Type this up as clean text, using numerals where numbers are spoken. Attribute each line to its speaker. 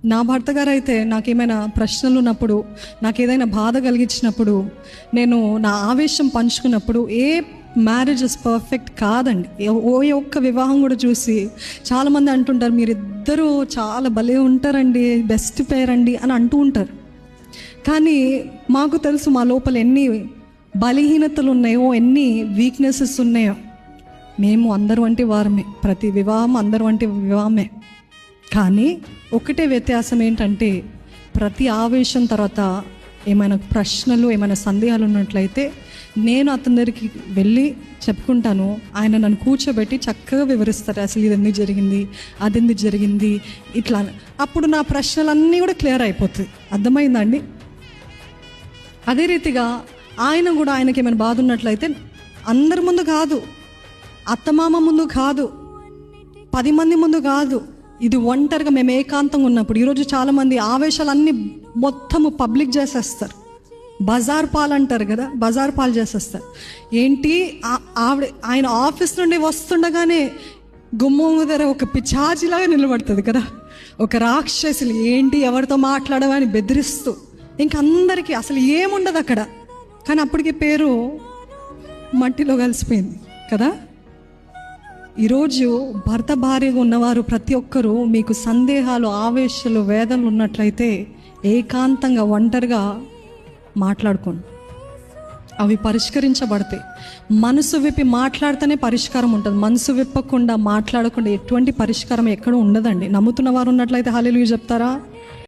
Speaker 1: నా భర్త గారు అయితే నాకేమైనా ప్రశ్నలు ఉన్నప్పుడు, నాకేదైనా బాధ కలిగించినప్పుడు, నేను నా ఆవేశం పంచుకున్నప్పుడు, ఏ మ్యారేజెస్ పర్ఫెక్ట్ కాదండి. ఒక్క వివాహం కూడా చూసి చాలామంది అంటుంటారు, మీరిద్దరూ చాలా భలే ఉంటారండి, బెస్ట్ పేర్ అండి అని అంటూ ఉంటారు. కానీ మాకు తెలుసు మా లోపల ఎన్ని బలహీనతలు ఉన్నాయో, ఎన్ని వీక్నెసెస్ ఉన్నాయో. మేము అందరూ వంటి వారమే, ప్రతి వివాహం అందరూ వంటి వివాహమే. కానీ ఒకటే వ్యత్యాసం ఏంటంటే, ప్రతి ఆవేశం తర్వాత ఏమైనా ప్రశ్నలు, ఏమైనా సందేహాలు ఉన్నట్లయితే నేను అతని దగ్గరికి వెళ్ళి చెప్పుకుంటాను. ఆయన నన్ను కూర్చోబెట్టి చక్కగా వివరిస్తారు, అసలు ఇది ఎందుకు జరిగింది, అది ఎందుకు జరిగింది, ఇట్లా. అప్పుడు నా ప్రశ్నలన్నీ కూడా క్లియర్ అయిపోతాయి. అర్థమైందండి? అదే రీతిగా ఆయన కూడా, ఆయనకి ఏమైనా బాధ ఉన్నట్లయితే అందరి ముందు కాదు, అత్తమామ ముందు కాదు, 10 మంది ముందు కాదు, ఇది ఒంటరిగా మేము ఏకాంతంగా ఉన్నప్పుడు. ఈరోజు చాలామంది ఆవేశాలన్నీ మొత్తము పబ్లిక్ చేసేస్తారు. బజార్ పాలు అంటారు కదా, బజార్ పాలు చేసేస్తారు. ఏంటి, ఆయన ఆఫీస్ నుండి వస్తుండగానే గుమ్మం దగ్గర ఒక పిచాచిలాగా నిలబడుతుంది కదా, ఒక రాక్షసులు. ఏంటి, ఎవరితో మాట్లాడవని బెదిరిస్తూ, ఇంకందరికీ అసలు ఏముండదు అక్కడ. కానీ అప్పటికే పేరు మట్టిలో కలిసిపోయింది కదా. ఈరోజు భర్త భార్యగా ఉన్నవారు ప్రతి ఒక్కరూ, మీకు సందేహాలు, ఆవేశాలు, వేదనలు ఉన్నట్లయితే ఏకాంతంగా ఒంటరిగా మాట్లాడుకోండి. అవి పరిష్కరించబడతాయి. మనసు విప్పి మాట్లాడితేనే పరిష్కారం ఉంటుంది. మనసు విప్పకుండా మాట్లాడకుండా ఎటువంటి పరిష్కారం ఎక్కడూ ఉండదండి. నమ్ముతున్న వారు ఉన్నట్లయితే హల్లెలూయా చెప్తారా?